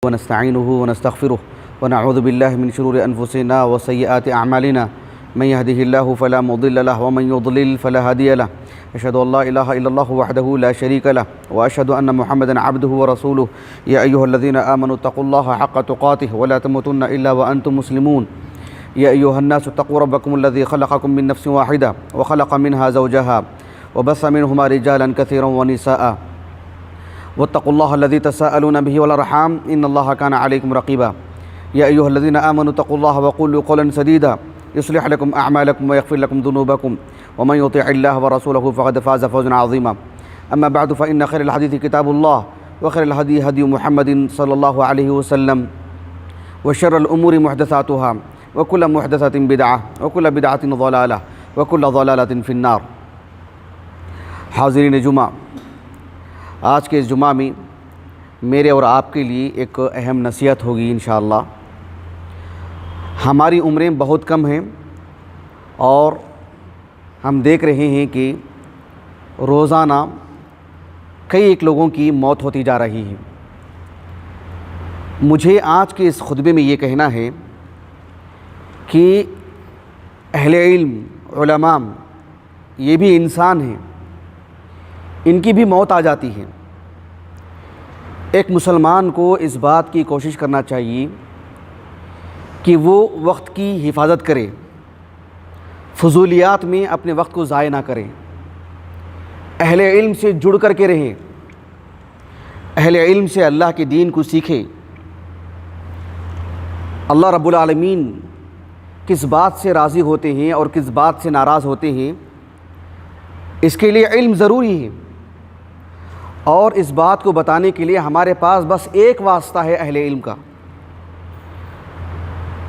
ونستعينه ونستغفره ونعوذ بالله من شرور أنفسنا وسيئات أعمالنا من يهده الله فلا مضل له ومن يضلل فلا هادي له أشهد أن لا إله إلا الله وحده لا شريك له وأشهد أن محمدا عبده ورسوله يا أيها الذين آمنوا اتقوا الله حق تقاته ولا تموتن إلا وأنتم مسلمون يا أيها الناس اتقوا ربكم الذي خلقكم من نفس واحدة وخلق منها زوجها وبث منهما رجالا كثيرا ونساء واتقوا الله الذي تساءلون به والأرحام إن الله كان عليكم رقيبا يا أيها الذين آمنوا اتقوا الله وقولوا قولا سديدا يصلح لكم أعمالكم ويغفر لكم ذنوبكم ومن يطع الله ورسوله فقد فاز فوزا عظيما أما بعد فإن خير الحديث كتاب الله وخير الهدي هدي محمد صلى الله عليه وسلم وشر الأمور محدثاتها وكل محدثة بدعة وكل بدعة ضلالة وكل ضلالة في النار. حاضرین جمعہ، آج کے اس جمعہ میں میرے اور آپ کے لیے ایک اہم نصیحت ہوگی انشاءاللہ. ہماری عمریں بہت کم ہیں اور ہم دیکھ رہے ہیں کہ روزانہ کئی ایک لوگوں کی موت ہوتی جا رہی ہے. مجھے آج کے اس خطبے میں یہ کہنا ہے کہ اہل علم، علماء یہ بھی انسان ہیں، ان کی بھی موت آ جاتی ہے. ایک مسلمان کو اس بات کی کوشش کرنا چاہیے کہ وہ وقت کی حفاظت کرے، فضولیات میں اپنے وقت کو ضائع نہ کرے، اہل علم سے جڑ کر کے رہیں، اہل علم سے اللہ کے دین کو سیکھے. اللہ رب العالمین کس بات سے راضی ہوتے ہیں اور کس بات سے ناراض ہوتے ہیں، اس کے لیے علم ضروری ہے. اور اس بات کو بتانے کے لیے ہمارے پاس بس ایک واسطہ ہے اہل علم کا.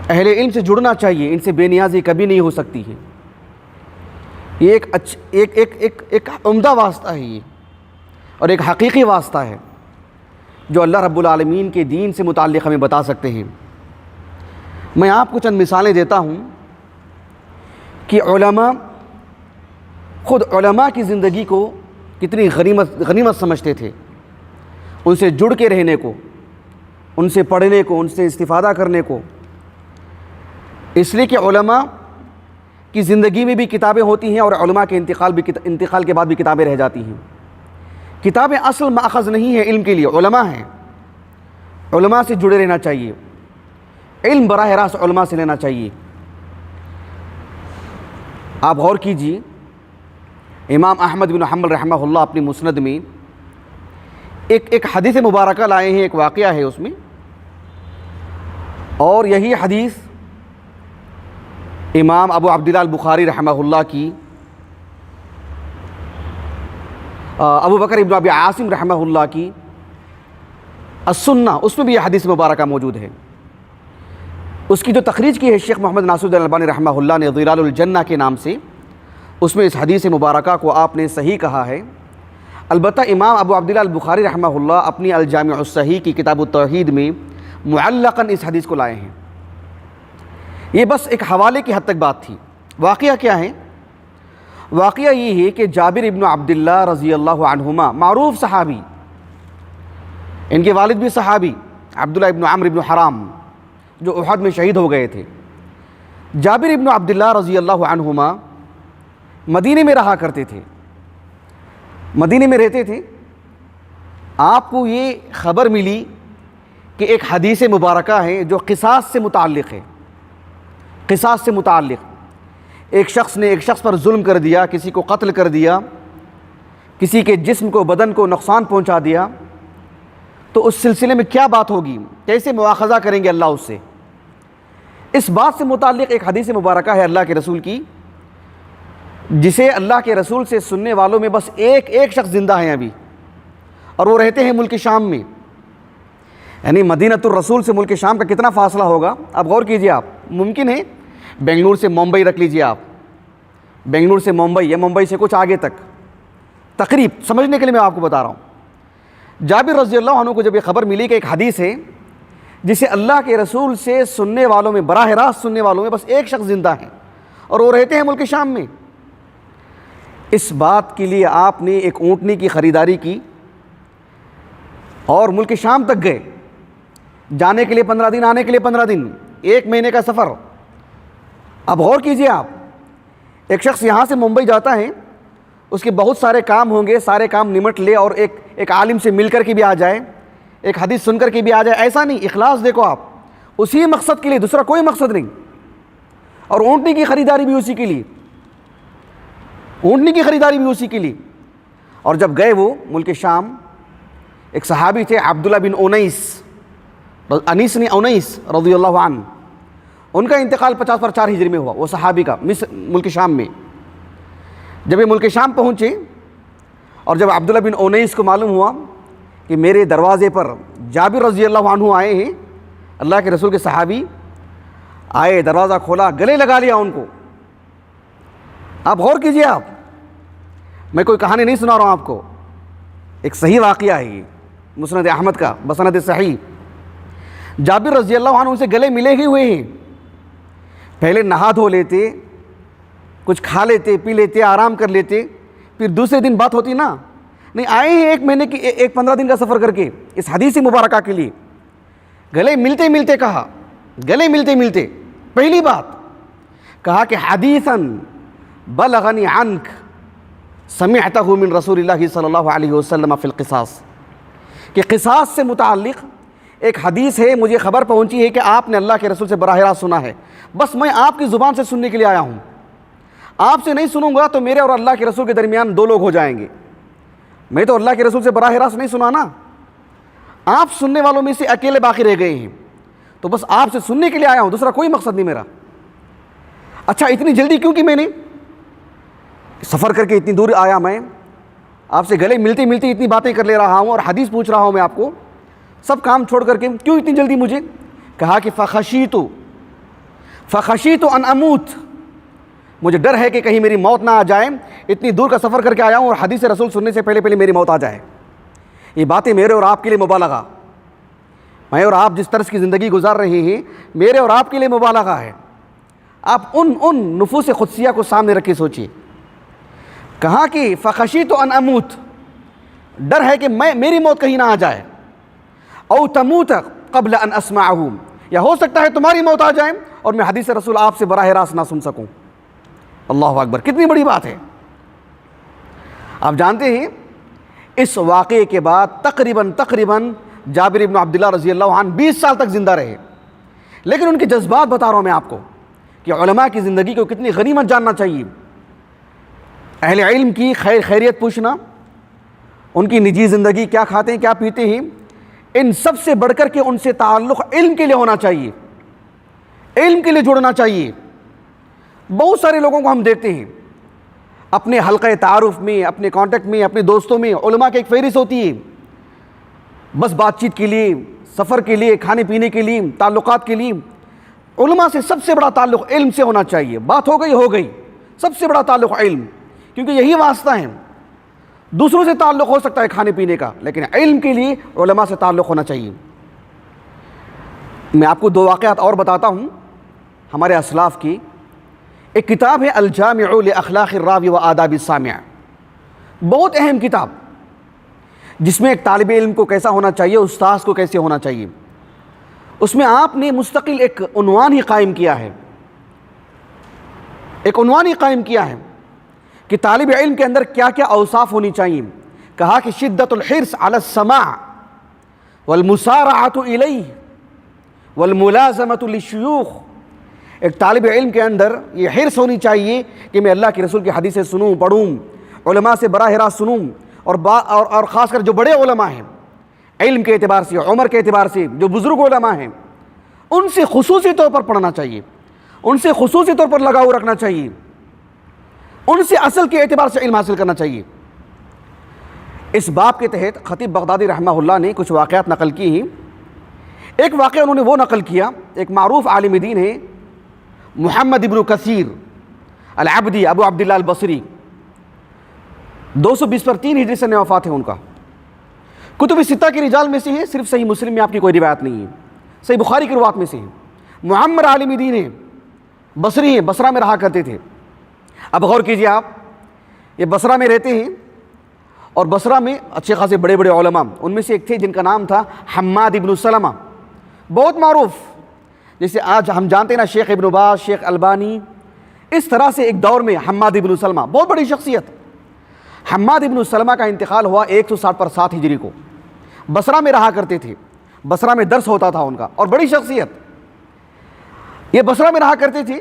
اہل علم سے جڑنا چاہیے، ان سے بے نیازی کبھی نہیں ہو سکتی ہے. یہ ایک عمدہ واسطہ ہے یہ، اور ایک حقیقی واسطہ ہے جو اللہ رب العالمین کے دین سے متعلق ہمیں بتا سکتے ہیں. میں آپ کو چند مثالیں دیتا ہوں کہ علماء خود علماء کی زندگی کو کتنی غنیمت سمجھتے تھے، ان سے جڑ کے رہنے کو، ان سے پڑھنے کو، ان سے استفادہ کرنے کو. اس لیے کہ علماء کی زندگی میں بھی کتابیں ہوتی ہیں اور علماء کے انتقال کے بعد بھی کتابیں رہ جاتی ہیں. کتابیں اصل ماخذ نہیں ہے علم کے لیے، علماء ہیں. علماء سے جڑے رہنا چاہیے، علم براہ راست علماء سے لینا چاہیے. آپ غور کیجیے، امام احمد بن حنبل رحمہ اللہ اپنی مسند میں ایک حدیث مبارکہ لائے ہیں، ایک واقعہ ہے اس میں، اور یہی حدیث امام ابو عبداللہ البخاری رحمہ اللہ کی، ابو بکر ابن ابی عاصم رحمہ اللہ کی السنہ، اس میں بھی یہ حدیث مبارکہ موجود ہے. اس کی جو تخریج کی ہے شیخ محمد ناصر الدین البانی رحمہ اللہ نے ظلال الجنہ کے نام سے، اس میں اس حدیث مبارکہ کو آپ نے صحیح کہا ہے. البتہ امام ابو عبداللہ البخاری رحمہ اللہ اپنی الجامع الصحیح کی کتاب التوحید میں معلقاً اس حدیث کو لائے ہیں. یہ بس ایک حوالے کی حد تک بات تھی. واقعہ کیا ہے؟ واقعہ یہ ہے کہ جابر ابن عبداللہ رضی اللہ عنہما، معروف صحابی، ان کے والد بھی صحابی، عبداللہ ابن عمرو ابن حرام جو احد میں شہید ہو گئے تھے. جابر ابن عبداللہ رضی اللہ عنہما مدینے میں رہا کرتے تھے، مدینے میں رہتے تھے. آپ کو یہ خبر ملی کہ ایک حدیث مبارکہ ہے جو قصاص سے متعلق ہے. قصاص سے متعلق ایک شخص نے ایک شخص پر ظلم کر دیا، کسی کو قتل کر دیا، کسی کے جسم کو، بدن کو نقصان پہنچا دیا، تو اس سلسلے میں کیا بات ہوگی، کیسے مواخذہ کریں گے اللہ اس سے. اس بات سے متعلق ایک حدیث مبارکہ ہے اللہ کے رسول کی، جسے اللہ کے رسول سے سننے والوں میں بس ایک شخص زندہ ہیں ابھی، اور وہ رہتے ہیں ملک شام میں. یعنی مدینۃ الرسول سے ملک شام کا کتنا فاصلہ ہوگا، اب غور کیجئے. آپ ممکن ہے بنگلور سے ممبئی رکھ لیجئے، آپ بنگلور سے ممبئی یا ممبئی سے کچھ آگے تک، تقریب سمجھنے کے لیے میں آپ کو بتا رہا ہوں. جابر رضی اللہ عنہ کو جب یہ خبر ملی کہ ایک حدیث ہے جسے اللہ کے رسول سے سننے والوں میں، براہ راست سننے والوں میں بس ایک شخص زندہ ہے اور وہ رہتے ہیں ملک شام میں، اس بات کے لیے آپ نے ایک اونٹنی کی خریداری کی اور ملک شام تک گئے. جانے کے لیے 15 دن، آنے کے لیے 15 دن، 1 مہینے کا سفر۔ اب غور کیجئے آپ، ایک شخص یہاں سے ممبئی جاتا ہے، اس کے بہت سارے کام ہوں گے، سارے کام نمٹ لے اور ایک عالم سے مل کر کے بھی آ جائے، ایک حدیث سن کر کے بھی آ جائے، ایسا نہیں۔ اخلاص دیکھو آپ، اسی مقصد کے لیے، دوسرا کوئی مقصد نہیں۔ اور اونٹنی کی خریداری بھی اسی کے لیے، اونٹنی کی خریداری بھی اسی کے لیے۔ اور جب گئے وہ ملک شام، ایک صحابی تھے عبداللہ بن انیس رضی اللہ عنہ، ان کا انتقال 50/4 ہجری میں ہوا، وہ صحابی کا، ملک شام میں۔ جب یہ ملک شام پہنچے اور جب عبداللہ بن انیس کو معلوم ہوا کہ میرے دروازے پر جابر رضی اللہ عنہ آئے ہیں، اللہ کے رسول کے صحابی آئے، دروازہ کھولا، گلے لگا لیا ان کو۔ آپ غور کیجئے، آپ، میں کوئی کہانی نہیں سنا رہا ہوں آپ کو، ایک صحیح واقعہ ہے یہ، مسند احمد کا بسند صحیح۔ جابر رضی اللہ عنہ ان سے گلے ملے ہی ہوئے ہیں، پہلے نہا دھو لیتے، کچھ کھا لیتے، پی لیتے، آرام کر لیتے، پھر دوسرے دن بات ہوتی نا، نہیں، آئے ہیں 1 مہینے کی 15 دن کا سفر کر کے اس حدیث مبارکہ کے لیے۔ گلے ملتے ملتے کہا، گلے ملتے ملتے پہلی بات کہا کہ حدیثاً بلغنی عنک سمعتہ من رسول اللہ صلی اللہ علیہ وسلم فی القصاص، کہ قصاص سے متعلق ایک حدیث ہے، مجھے خبر پہنچی ہے کہ آپ نے اللہ کے رسول سے براہ راست سنا ہے، بس میں آپ کی زبان سے سننے کے لیے آیا ہوں، آپ سے نہیں سنوں گا تو میرے اور اللہ کے رسول کے درمیان 2 لوگ ہو جائیں گے، میں تو اللہ کے رسول سے براہ راست نہیں سنا نا، آپ سننے والوں میں سے اکیلے باقی رہ گئے ہیں، تو بس آپ سے سننے کے لیے آیا ہوں، دوسرا کوئی مقصد نہیں میرا۔ اچھا، اتنی جلدی کیوں کی میں نے؟ سفر کر کے اتنی دور آیا، میں آپ سے گلے ملتے ملتے اتنی باتیں کر لے رہا ہوں اور حدیث پوچھ رہا ہوں میں آپ کو، سب کام چھوڑ کر کے کیوں اتنی جلدی مجھے؟ کہا کہ فخشیت ان اموت، مجھے ڈر ہے کہ کہیں میری موت نہ آ جائے، اتنی دور کا سفر کر کے آیا ہوں اور حدیث رسول سننے سے پہلے میری موت آ جائے۔ یہ باتیں میرے اور آپ کے لیے مبالغہ، میں اور آپ جس طرز کی زندگی گزار رہے ہیں، میرے اور آپ کے لیے مبالغہ ہے۔ آپ ان نفوس قدسیہ کو سامنے رکھ کے سوچیے۔ کہا کہ فخشیت ان اموت، ڈر ہے کہ میری موت کہیں نہ آ جائے، او تموت قبل ان اسمعہ، یا ہو سکتا ہے تمہاری موت آ جائے اور میں حدیث رسول آپ سے براہ راست نہ سن سکوں۔ اللہ اکبر، کتنی بڑی بات ہے۔ آپ جانتے ہیں اس واقعے کے بعد تقریباً جابر بن عبداللہ رضی اللہ عنہ 20 سال تک زندہ رہے، لیکن ان کے جذبات بتا رہا ہوں میں آپ کو کہ علماء کی زندگی کو کتنی غنیمت جاننا چاہیے۔ اہل علم کی خیریت پوچھنا، ان کی نجی زندگی، کیا کھاتے ہیں کیا پیتے ہیں، ان سب سے بڑھ کر کے ان سے تعلق علم کے لیے ہونا چاہیے، علم کے لیے جڑنا چاہیے۔ بہت سارے لوگوں کو ہم دیکھتے ہیں اپنے حلقہ تعارف میں، اپنے کانٹیکٹ میں، اپنے دوستوں میں علماء کی ایک فہرست ہوتی ہے، بس بات چیت کے لیے، سفر کے لیے، کھانے پینے کے لیے، تعلقات کے لیے۔ علماء سے سب سے بڑا تعلق علم سے ہونا چاہیے، بات ہو گئی، سب سے بڑا تعلق علم، کیونکہ یہی واسطہ ہے۔ دوسروں سے تعلق ہو سکتا ہے کھانے پینے کا، لیکن علم کے لیے علماء سے تعلق ہونا چاہیے۔ میں آپ کو 2 واقعات اور بتاتا ہوں ہمارے اسلاف کی۔ ایک کتاب ہے الجامع لاخلاق الراوی و آداب السامع، بہت اہم کتاب، جس میں ایک طالب علم کو کیسا ہونا چاہیے، استاذ کو کیسے ہونا چاہیے۔ اس میں آپ نے مستقل ایک عنوان ہی قائم کیا ہے، کہ طالب علم کے اندر کیا کیا اوصاف ہونی چاہیے۔ کہا کہ شدت الحرص علی السماع والمسارعۃ الیہ والملازمۃ للشیوخ، ایک طالب علم کے اندر یہ حرص ہونی چاہیے کہ میں اللہ کے رسول کی حدیثیں سنوں، پڑھوں، علماء سے براہ راست سنوں، اور خاص کر جو بڑے علماء ہیں علم کے اعتبار سے، عمر کے اعتبار سے، جو بزرگ علماء ہیں، ان سے خصوصی طور پر پڑھنا چاہیے، ان سے خصوصی طور پر لگاؤ رکھنا چاہیے، ان سے اصل کے اعتبار سے علم حاصل کرنا چاہیے۔ اس باب کے تحت خطیب بغدادی رحمہ اللہ نے کچھ واقعات نقل کی ہیں۔ ایک واقعہ انہوں نے وہ نقل کیا، ایک معروف عالم دین ہے محمد ابن کثیر العبدی، ابو عبداللہ البصری، 220/3 ہجری سے وفات ہے ان کا۔ کتب ستہ کے رجال میں سے ہیں، صرف صحیح مسلم میں آپ کی کوئی روایت نہیں ہے، صحیح بخاری کی روایت میں سے ہیں۔ معمر عالم دین ہیں، بصری ہیں، بصرہ میں رہا کرتے تھے۔ اب غور کیجئے آپ، یہ بصرہ میں رہتے ہیں اور بصرہ میں اچھے خاصے بڑے بڑے علماء، ان میں سے ایک تھے جن کا نام تھا حماد ابن سلمہ، بہت معروف، جیسے آج ہم جانتے ہیں نا شیخ ابن باز، شیخ البانی، اس طرح سے ایک دور میں حماد ابن سلمہ بہت بڑی شخصیت۔ حماد ابن سلمہ کا انتقال ہوا 160 ہجری کو، بصرہ میں رہا کرتے تھے، بصرہ میں درس ہوتا تھا ان کا، اور بڑی شخصیت۔ یہ بصرہ میں رہا کرتے تھے۔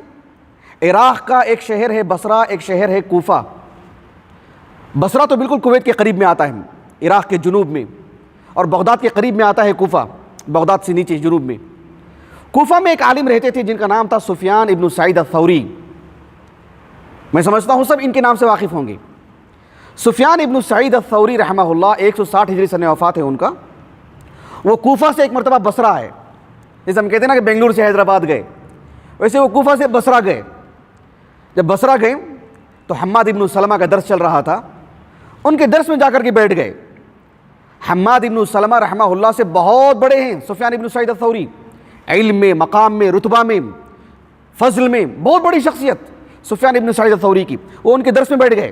عراق کا ایک شہر ہے بصرہ، ایک شہر ہے کوفہ۔ بصرہ تو بالکل کویت کے قریب میں آتا ہے، عراق کے جنوب میں، اور بغداد کے قریب میں آتا ہے کوفہ، بغداد سے نیچے جنوب میں۔ کوفہ میں ایک عالم رہتے تھے جن کا نام تھا سفیان ابن سعید الثوری۔ میں سمجھتا ہوں سب ان کے نام سے واقف ہوں گے۔ سفیان ابن سعید الثوری رحمہ اللہ 160 ہجری سن وفات ہے ان کا۔ وہ کوفہ سے ایک مرتبہ بصرہ آئے، جیسے ہم کہتے ہیں نا کہ بنگلور سے حیدرآباد گئے، ویسے وہ کوفہ سے بصرہ گئے۔ جب بصرہ گئے تو حماد ابن سلمہ کا درس چل رہا تھا، ان کے درس میں جا کر کے بیٹھ گئے۔ حماد ابن سلمہ رحمہ اللہ سے بہت بڑے ہیں سفیان ابن سعید الثوری، علم میں، مقام میں، رتبہ میں، فضل میں بہت بڑی شخصیت سفیان ابن سعید الثوری کی۔ وہ ان کے درس میں بیٹھ گئے،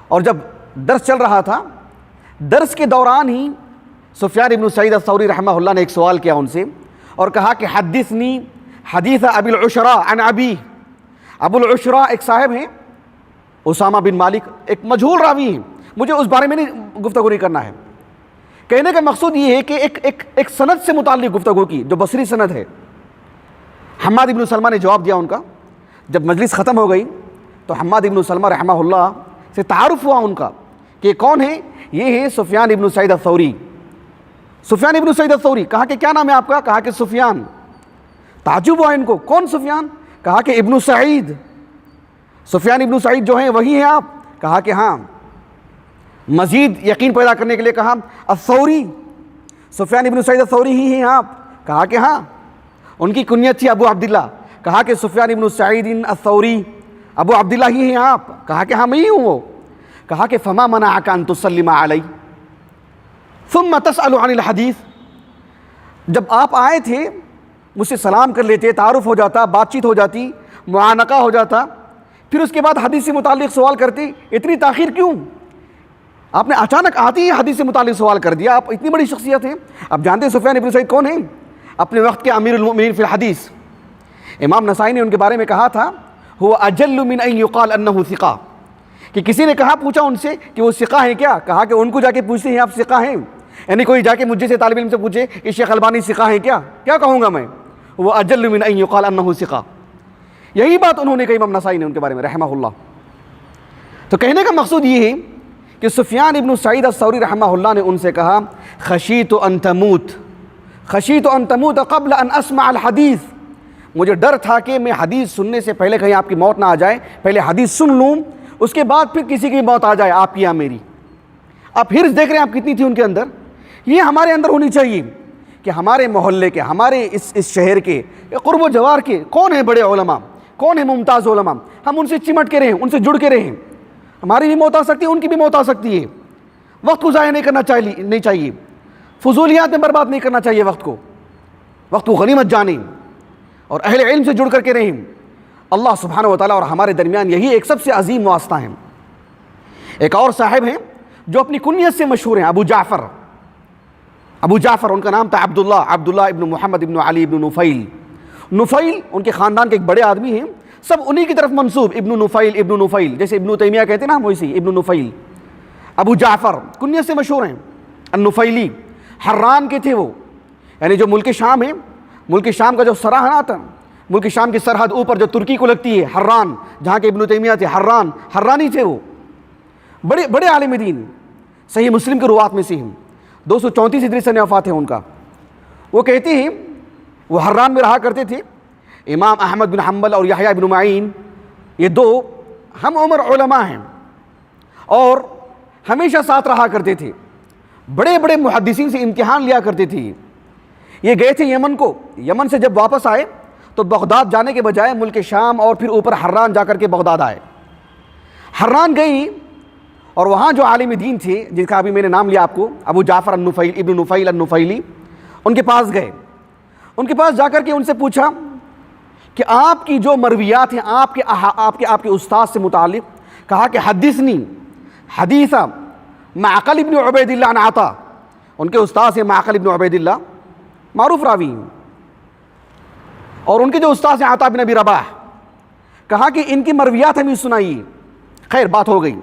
اور جب درس چل رہا تھا، درس کے دوران ہی سفیان ابن سعید الثوری رحمہ اللہ نے ایک سوال کیا ان سے، اور کہا کہ حدثنی حدیث ابی العشراء عن ابی۔ ابو العشراء ایک صاحب ہیں، اسامہ بن مالک، ایک مجہول راوی ہیں، مجھے اس بارے میں نہیں گفتگو نہیں کرنا ہے۔ کہنے کا مقصود یہ ہے کہ ایک سند سے متعلق گفتگو کی جو بصری سند ہے۔ حماد ابن سلمہ نے جواب دیا ان کا۔ جب مجلس ختم ہو گئی تو حماد ابن سلمہ رحمہ اللہ سے تعارف ہوا ان کا کہ کون ہے، یہ ہے سفیان ابن سعید الثوری۔ سفیان ابن سعید الثوری، کہا کہ کیا نام ہے آپ کا؟ کہا کہ سفیان۔ تعجب ہوا ان کو، کون سفیان؟ کہا کہ ابن سعید، سفیان ابن سعید جو ہیں وہی ہیں آپ؟ کہا کہ ہاں۔ مزید یقین پیدا کرنے کے لیے کہا الثوری، سفیان ابن سعید الثوری ہی ہیں آپ؟ کہا کہ ہاں۔ ان کی کنیت تھی ابو عبداللہ، کہا کہ سفیان ابن سعید الثوری ابو عبداللہ ہی ہیں آپ؟ کہا کہ ہاں میں ہی ہوں وہ۔ کہا کہ فما منعک ان تسلم علی ثم تسأل عن الحدیث، جب آپ آئے تھے مجھ سے سلام کر لیتے، تعارف ہو جاتا، بات چیت ہو جاتی، معانقہ ہو جاتا، پھر اس کے بعد حدیث سے متعلق سوال کرتے، اتنی تاخیر کیوں؟ آپ نے اچانک آتے ہی حدیث سے متعلق سوال کر دیا، آپ اتنی بڑی شخصیت ہیں۔ آپ جانتے ہیں سفیان ابن سعید کون ہیں؟ اپنے وقت کے امیر المؤمنین فی الحدیث۔ امام نسائی نے ان کے بارے میں کہا تھا هو اجل من ان يقال انه ثقہ، کہ کسی نے کہا، پوچھا ان سے کہ وہ ثقہ ہیں کیا؟ کہا کہ ان کو جا کے پوچھتے ہیں آپ ثقہ ہیں؟ یعنی کوئی جا کے مجھے سے طالب علم سے پوچھے کہ شیخ البانی ثقہ ہیں کیا کہوں گا میں؟ وہ اجل من ان يقال انه ثقہ۔ یہی بات انہوں نے کہی امام نسائی نے ان کے بارے میں رحمہ اللہ۔ تو کہنے کا مقصود یہ ہے کہ سفیان ابن سعید الثوری رحمہ اللہ نے ان سے کہا خشیت ان تموت، خشیت ان تموت قبل ان اسمع الحدیث، مجھے ڈر تھا کہ میں حدیث سننے سے پہلے کہیں آپ کی موت نہ آ جائے، پہلے حدیث سن لوں، اس کے بعد پھر کسی کی موت آ جائے، آپ کی یا میری۔ آپ حرص دیکھ رہے ہیں آپ کتنی تھی ان کے اندر، یہ ہمارے اندر ہونی چاہیے کہ ہمارے محلے کے، ہمارے اس شہر کے، قرب و جوار کے کون ہیں بڑے علماء، کون ہیں ممتاز علماء، ہم ان سے چمٹ کے رہیں، ان سے جڑ کے رہیں۔ ہماری بھی موت آ سکتی ہے، ان کی بھی موت آ سکتی ہے۔ وقت کو ضائع نہیں کرنا چاہیے، فضولیات میں برباد نہیں کرنا چاہیے وقت کو غنیمت جانیں اور اہل علم سے جڑ کر کے رہیں۔ اللہ سبحانہ و تعالیٰ اور ہمارے درمیان یہی ایک سب سے عظیم واسطہ ہے۔ ایک اور صاحب ہیں جو اپنی کنیت سے مشہور ہیں، ابو جعفر، ان کا نام تھا عبداللہ ابن محمد ابن علی ابن نفیل، ان کے خاندان کے ایک بڑے آدمی ہیں، سب انہی کی طرف منسوب، ابن نفیل، جیسے ابن تیمیہ کہتے ہیں نا ویسے ابن نفیل۔ ابو جعفر کنیت سے مشہور ہیں، النفیلی، حران کے تھے وہ، یعنی جو ملک شام ہے، ملک شام کا جو سراہنا تھا، ملک شام کی سرحد اوپر جو ترکی کو لگتی ہے، حران، جہاں کے ابن تیمیہ تھے، حرانی تھے وہ، بڑے عالم دین، صحیح مسلم کے روات میں سے ہیں، 234 ہجری سن وفات ہے ان کا۔ وہ کہتے ہیں وہ حران میں رہا کرتے تھے، امام احمد بن حنبل اور یحییٰ بن معین، یہ دو ہم عمر علماء ہیں اور ہمیشہ ساتھ رہا کرتے تھے، بڑے بڑے محدثین سے امتحان لیا کرتے تھے۔ یہ گئے تھے یمن سے جب واپس آئے تو بغداد جانے کے بجائے ملک شام اور پھر اوپر حران جا کر کے بغداد آئے۔ حران گئی اور وہاں جو عالم دین تھے جن کا ابھی میں نے نام لیا آپ کو، ابو جعفر ابن نفیل النفیلی، ان کے پاس گئے، ان کے پاس جا کر کے ان سے پوچھا کہ آپ کی جو مرویات ہیں آپ کے استاد سے متعلق، کہا کہ حدثنی حدیث معقل ابن عبید اللہ عن عطا، ان کے استاد سے معقل ابن عبید اللہ، معروف راوی ہیں، اور ان کے جو استاد ہیں عطا بن ابی رباح، کہا کہ ان کی مرویات ہمیں سنائیے۔ خیر بات ہو گئی،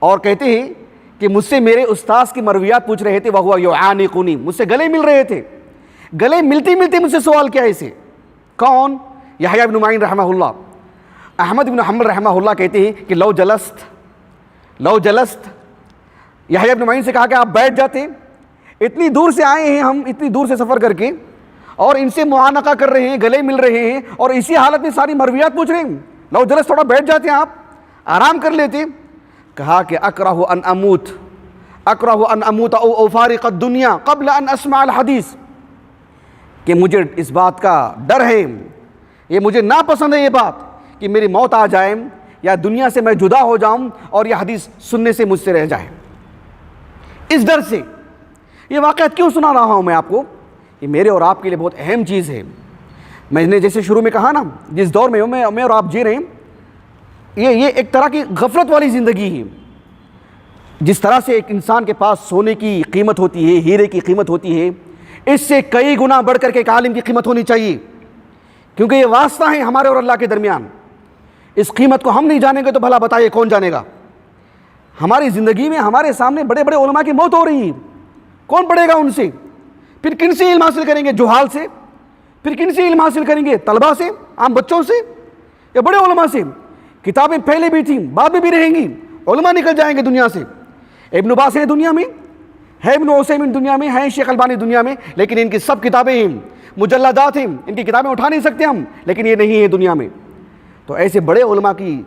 اور کہتے ہیں کہ مجھ سے میرے استاذ کی مرویات پوچھ رہے تھے، وَهُوَ يُعَانِقُنِي، مجھ سے گلے مل رہے تھے، گلے ملتے ملتے مجھ سے سوال کیا اسے۔ کون؟ یحییٰ بن معین رحمہ اللہ۔ احمد بن حنبل رحمہ اللہ کہتے ہیں کہ لو جلست، یحییٰ بن معین سے کہا کہ آپ بیٹھ جاتے، اتنی دور سے آئے ہیں ہم، اتنی دور سے سفر کر کے، اور ان سے معانقہ کر رہے ہیں، گلے مل رہے ہیں، اور اسی حالت میں ساری مرویات پوچھ رہے ہیں، لو جلست، تھوڑا بیٹھ جاتے آپ، آرام کر لیتے۔ کہا کہ اکرہ ان اموت او افارق الدنیا قبل ان اسمع الحدیث، کہ مجھے اس بات کا ڈر ہے، یہ مجھے ناپسند ہے یہ بات کہ میری موت آ جائے یا دنیا سے میں جدا ہو جاؤں اور یہ حدیث سننے سے مجھ سے رہ جائے۔ اس ڈر سے یہ واقعات کیوں سنا رہا ہوں میں آپ کو؟ یہ میرے اور آپ کے لیے بہت اہم چیز ہے۔ میں نے جیسے شروع میں کہا نا، جس دور میں میں اور آپ جی رہے ہیں، یہ ایک طرح کی غفلت والی زندگی ہے۔ جس طرح سے ایک انسان کے پاس سونے کی قیمت ہوتی ہے، ہیرے کی قیمت ہوتی ہے، اس سے کئی گنا بڑھ کر کے ایک عالم کی قیمت ہونی چاہیے، کیونکہ یہ واسطہ ہے ہمارے اور اللہ کے درمیان۔ اس قیمت کو ہم نہیں جانیں گے تو بھلا بتائیے کون جانے گا؟ ہماری زندگی میں ہمارے سامنے بڑے بڑے علماء کی موت ہو رہی ہے، کون پڑھے گا ان سے؟ پھر کن سے علم حاصل کریں گے؟ جہال سے؟ پھر کن سے علم حاصل کریں گے؟ طلبہ سے، عام بچوں سے، یا بڑے علماء سے؟ کتابیں پہلے بھی تھیں، بعد میں بھی رہیں گی، علماء نکل جائیں گے دنیا سے۔ ابن باز ہے دنیا میں، ہے ابن عثیمین دنیا میں، ہے شیخ البانی دنیا میں، لیکن ان کی سب کتابیں ہیں، مجلدات ہیں، ان کی کتابیں اٹھا نہیں سکتے ہم، لیکن یہ نہیں ہے دنیا میں۔ تو ایسے بڑے علماء کی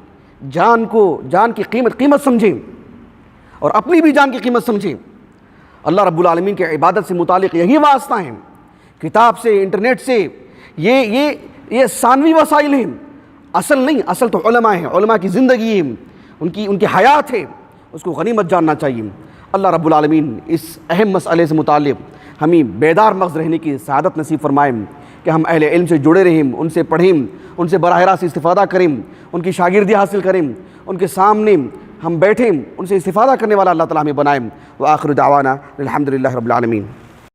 جان کی قیمت سمجھیں، اور اپنی بھی جان کی قیمت سمجھیں۔ اللہ رب العالمین کے عبادت سے متعلق یہی واسطہ ہیں، کتاب سے، انٹرنیٹ سے، یہ ثانوی وسائل ہیں، اصل نہیں، اصل تو علماء ہیں، علماء کی زندگی ہے، ان کی حیات ہے، اس کو غنیمت جاننا چاہیے۔ اللہ رب العالمین اس اہم مسئلے سے متعلق ہمیں بیدار مغز رہنے کی سعادت نصیب فرمائیں، کہ ہم اہل علم سے جڑے رہیں، ان سے پڑھیں، ان سے براہ راست استفادہ کریں، ان کی شاگردی حاصل کریں، ان کے سامنے ہم بیٹھیں، ان سے استفادہ کرنے والا اللہ تعالیٰ ہمیں بنائیں۔ وآخر دعوانا الحمدللہ رب العالمین۔